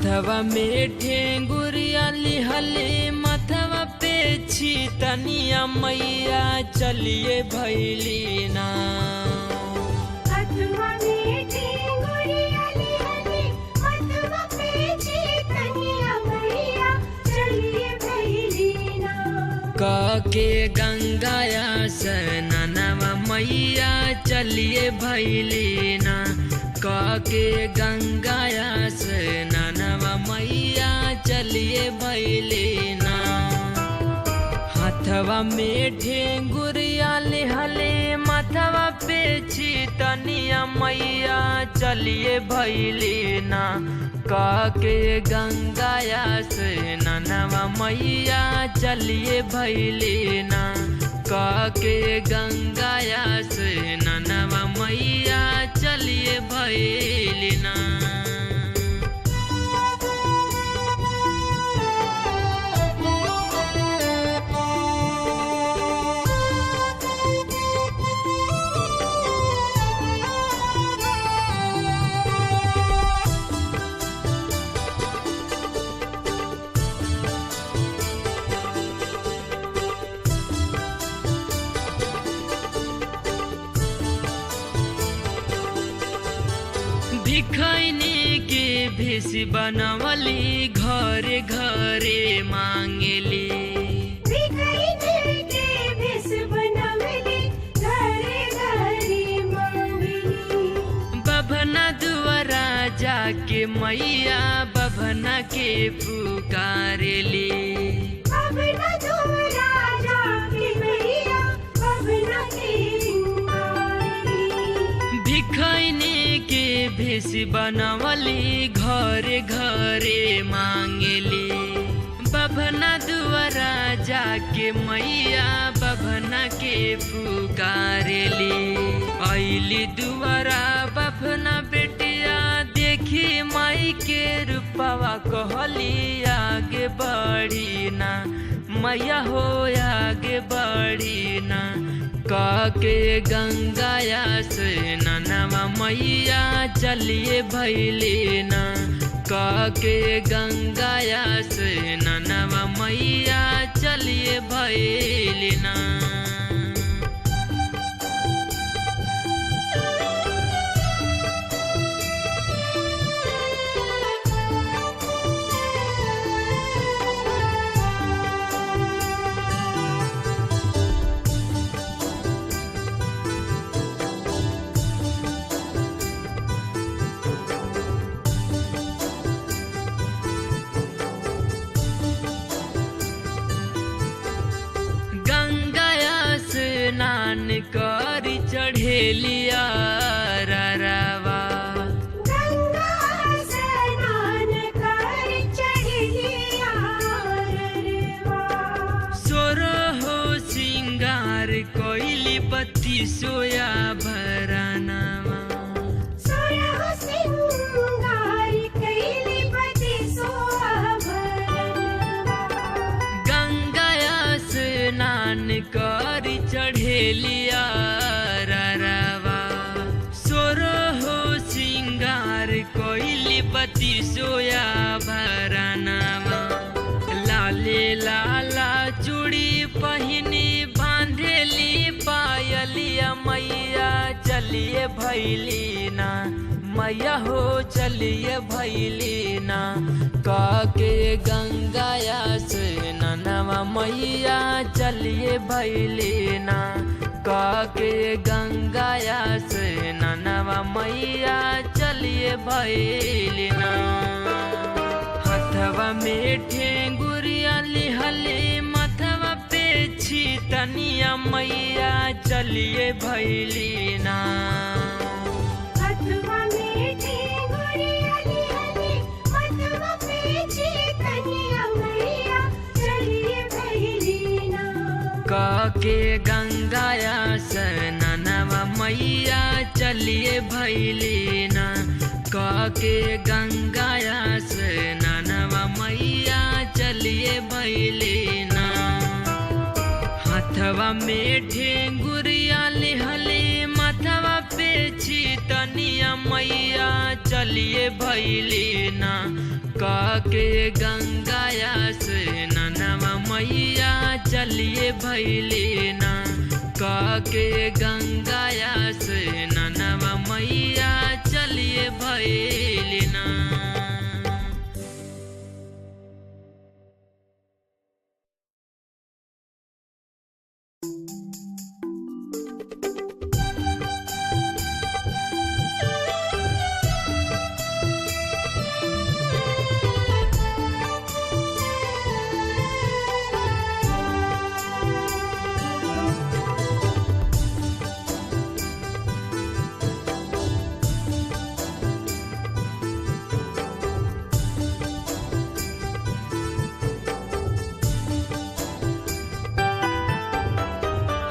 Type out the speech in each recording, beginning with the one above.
हथवा में ठेंगुरिया लिहले मथवा पे तनिया मैया चलिए भैली ना। हथवा में ठेंगुरिया लिहले मथवा पे तनिया मैया चलिए भैली ना। काके गंगाया स्नानवा मैया चलिए भैली ना। काके गंगाया स्नानवा मैया चलिए भैली ना। हथवा में ठेंगुरिया लिहले मथवा पे तनिया मैया चलिए भैली ना। काके गंगाया स्नानवा मैया चलिए भैली ना। काके गंगाया स्नानवा मैया चलिए भैली ना। भिखैनी के भेष बनवली घरे घरे मांगली। भिखैनी के भेष बनवली घरे घरे मांगली। बभना दुआरा जाके मैया बभना के पुकारेली। बभना दुआरा जाके मैया बभना के पुकारेली। भिखैनी के भेष बनवली घरे घरे मांगली। बभना दुआरा जाके मैया बभना के पुकारेली। आइली दुआरा बभना बेटिया देखी माई के रूपवा कहली आगे बढ़ी ना मैया हो आगे बढ़ी ना। काके गंगाया स्नानवा मैया चलिए भैली ना। काके गंगाया स्नानवा मैया चलिए भैली ना। स्नान कर चढ़ेलिया रवा। गंगा स्नान कर चढ़ेलिया रवा। सोरहो सिंगार कोइली बत्ती सोया भरानावा। सोरहो सिंगार कोइली बत्ती सोया भरानावा। गंगाया स्नान कर चढ़ेलिया रवा। सोरहो सिंगार कोइली बत्ती सोया भरानावा। लाले लाला चूड़ी पहिनी बांधेली पायलिया मैया चलिए भैली ना मैया हो चलिए भैली ना। काके गंगाया स्नानवा मैया चलिए भैली ना। काके गंगाया स्नानवा मैया चलिए भैली ना। हथवा में ठेंगुरिया लिहले मथवा पे तनिया मैया चलिए भैली ना। हथवा में ठेंगुरिया लिहले मथवा पे तनिया मैया चलिए भैली ना। काके गंगाया स्नानवा मैया चलिए भैली ना। काके गंगाया स्नानवा मैया चलिए भैली ना। हथवा में ठेंगुरिया लिहले मथवा पे तनिया मैया चलिए भैली ना। का के गंगाया से ननवा मैया चलिए भैली ना के गंगाया से ननवा मैया चलिए भैली ना।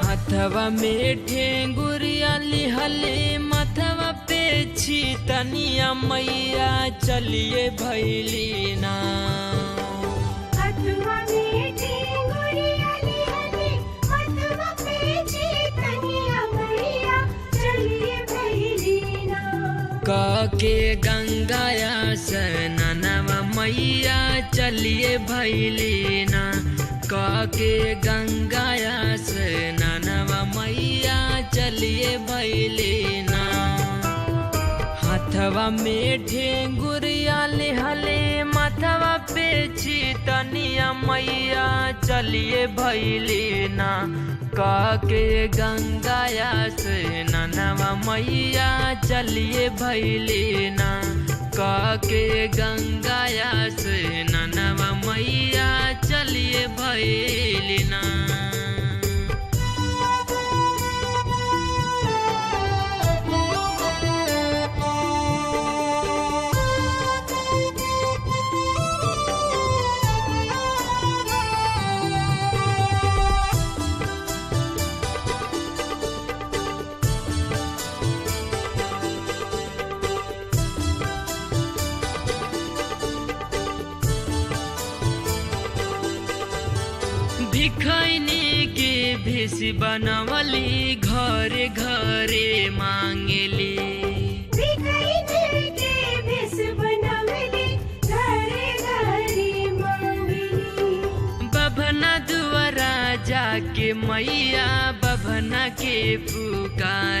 मथवा में ढेंगुरिया लिहले मथवा पे तनिया मैया चलिए भैली ना। मथवा में ढेंगुरिया लिहले मथवा पे तनिया मैया चलिए भैली ना। के गंगाया से ननवा मैया चलिए भैली ना। के गंगाया से ननवा मैया चलिए भैली ना। हाथवा में ढेंगुरिया लिहले मथवा पे तनिया मैया चलिए भैली ना। के गंगाया से ननवा मैया चलिए भैली ना। के गंगाया से ननवा मैया चलिए भैली ना। भिखैनी के भेष बनवली घरे घरे मांगली। भिखैनी के भेष बनवली घरे घरे मांगली। बभना दुआरा जाके मैया बभना के पुकार